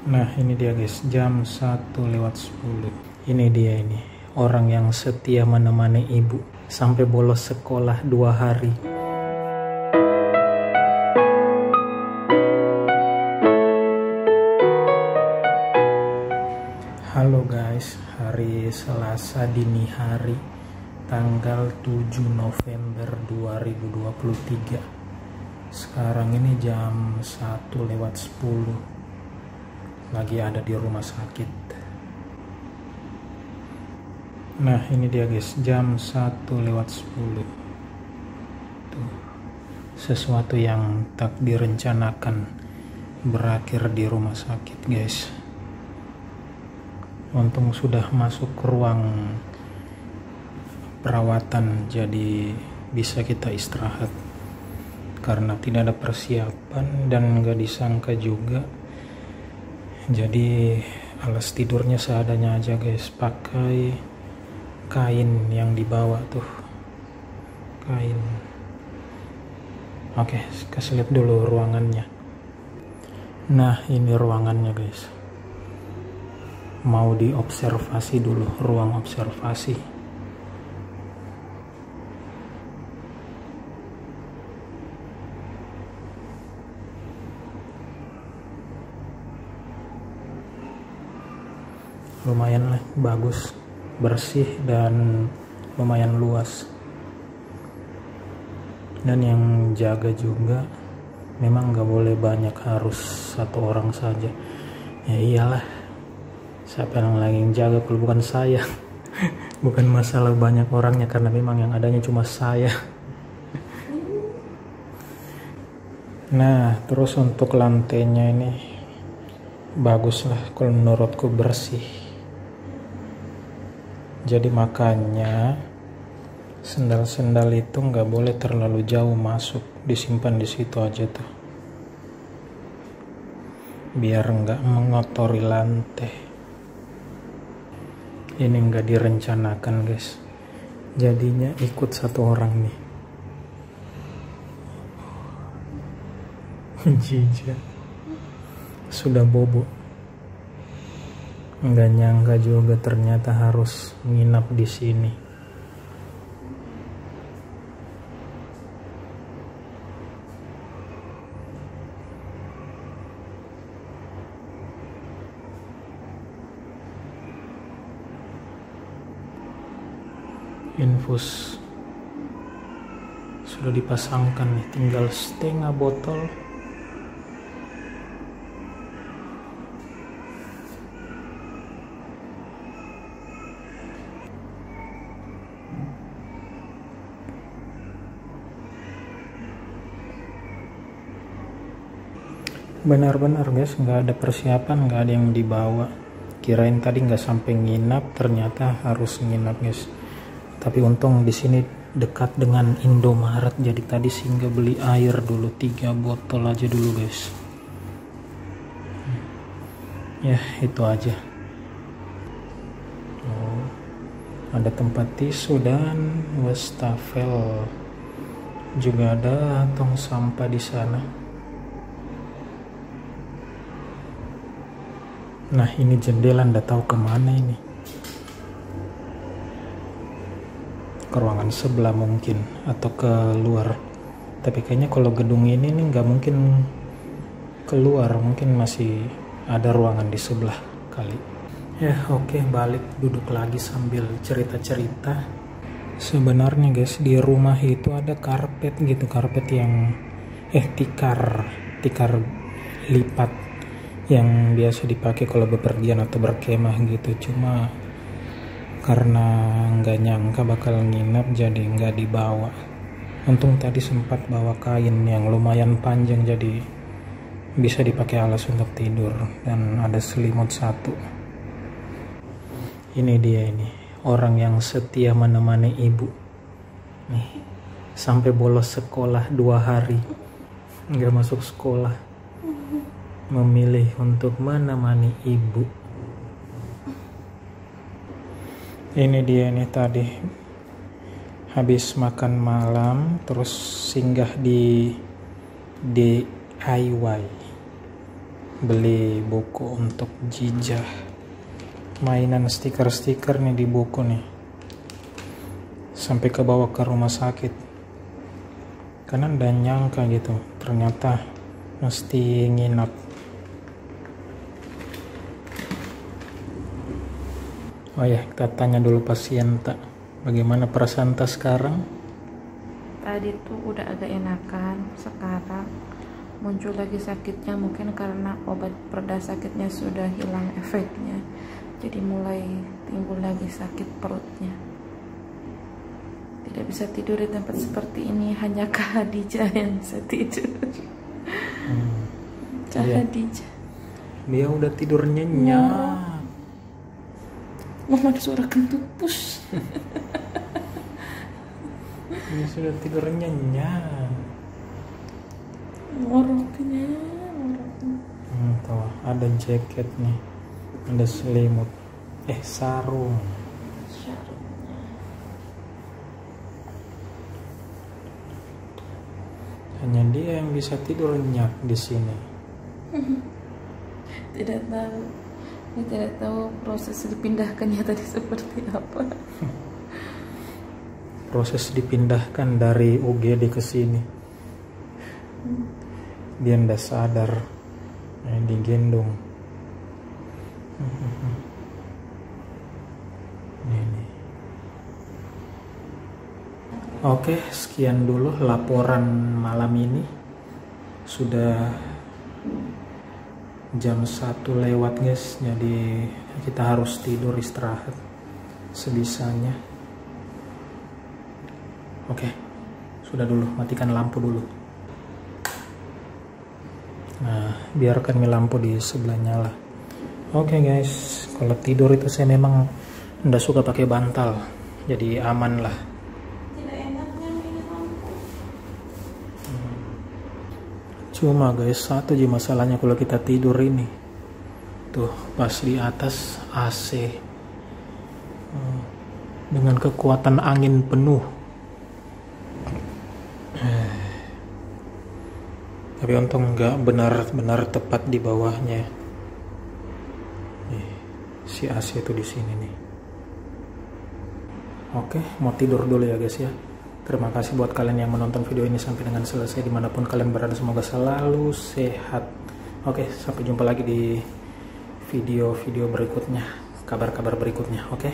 Nah ini dia guys, jam 1:10. Ini dia ini, orang yang setia menemani ibu sampai bolos sekolah 2 hari. Halo guys, hari Selasa dini hari, tanggal 7 November 2023. Sekarang ini jam 1:10. Lagi ada di rumah sakit. Nah ini dia guys, jam 1:10. Tuh, sesuatu yang tak direncanakan berakhir di rumah sakit guys. Untung sudah masuk ke ruang perawatan, jadi bisa kita istirahat karena tidak ada persiapan dan nggak disangka juga. Jadi alas tidurnya seadanya aja guys, pakai kain yang dibawa tuh, kain. Oke, kasih lihat dulu ruangannya. Nah ini ruangannya guys, mau diobservasi dulu, ruang observasi. Lumayan lah, bagus, bersih dan lumayan luas. Dan yang jaga juga memang nggak boleh banyak, harus satu orang saja. Ya iyalah, siapa yang lagi jaga kalau bukan saya. Bukan masalah banyak orangnya, karena memang yang adanya cuma saya. Nah terus untuk lantainya ini bagus lah, kalau menurutku bersih. Jadi makanya sendal-sendal itu nggak boleh terlalu jauh masuk, disimpan di situ aja tuh, biar nggak mengotori lantai. Ini nggak direncanakan guys, jadinya ikut satu orang nih. Jijik, sudah bobo. Nggak nyangka juga ternyata harus nginap di sini. Infus sudah dipasangkan nih, tinggal setengah botol. Benar-benar guys, nggak ada persiapan, nggak ada yang dibawa. Kirain tadi nggak sampai nginap, ternyata harus nginap guys. Tapi untung di sini dekat dengan Indomaret, jadi tadi singgah beli air dulu 3 botol aja dulu guys. Ya itu aja. Oh, ada tempat tisu dan wastafel, juga ada tong sampah di sana. Nah ini jendela, nggak tahu kemana ini. Ke ruangan sebelah mungkin, atau ke luar. Tapi kayaknya kalau gedung ini nih nggak mungkin keluar, mungkin masih ada ruangan di sebelah kali. Ya oke, balik duduk lagi sambil cerita-cerita. Sebenarnya guys, di rumah itu ada karpet gitu, karpet yang tikar lipat yang biasa dipakai kalau bepergian atau berkemah gitu. Cuma karena nggak nyangka bakal nginap, jadi nggak dibawa. Untung tadi sempat bawa kain yang lumayan panjang, jadi bisa dipakai alas untuk tidur. Dan ada selimut satu. Ini dia ini, orang yang setia menemani ibu nih, sampai bolos sekolah 2 hari nggak masuk sekolah, memilih untuk menemani ibu. Ini dia nih, tadi habis makan malam terus singgah di DIY beli buku untuk Jijah, mainan stiker-stiker nih di buku nih, sampai ke bawa ke rumah sakit karena udah nyangka gitu ternyata mesti nginap. Oh ya, kita tanya dulu pasien tak, bagaimana perasaan tak sekarang? Tadi tuh udah agak enakan, sekarang muncul lagi sakitnya, mungkin karena obat pereda sakitnya sudah hilang efeknya, jadi mulai timbul lagi sakit perutnya. Tidak bisa tidur di tempat seperti ini, hanya Kak Hadijah yang bisa tidur. Kak Hadijah, Dia udah tidur nyenyak. Mama ada suara kentut pus. Dia sudah tidur nyenyak. Ngoroknya. Tuh, ada jaket nih, ada selimut, sarung. Hanya dia yang bisa tidur nyenyak di sini. Tidak tahu proses dipindahkannya tadi seperti apa. Proses dipindahkan dari UGD ke sini. Dia ndak sadar, digendong. Ini. Oke, sekian dulu laporan malam ini. Sudah jam 1 lewat guys, jadi kita harus tidur istirahat sebisanya. Oke, sudah dulu, matikan lampu dulu. Nah, biarkan lampu di sebelah nyala. Oke guys, kalau tidur itu saya memang nggak suka pakai bantal, jadi aman lah. Cuma guys, satu aja masalahnya kalau kita tidur ini, tuh pas di atas AC dengan kekuatan angin penuh. Tapi untung nggak benar-benar tepat di bawahnya. Nih, si AC itu di sini nih. Oke, mau tidur dulu ya guys ya. Terima kasih buat kalian yang menonton video ini sampai dengan selesai, dimanapun kalian berada, semoga selalu sehat. Oke, sampai jumpa lagi di video-video berikutnya, kabar-kabar berikutnya. Oke.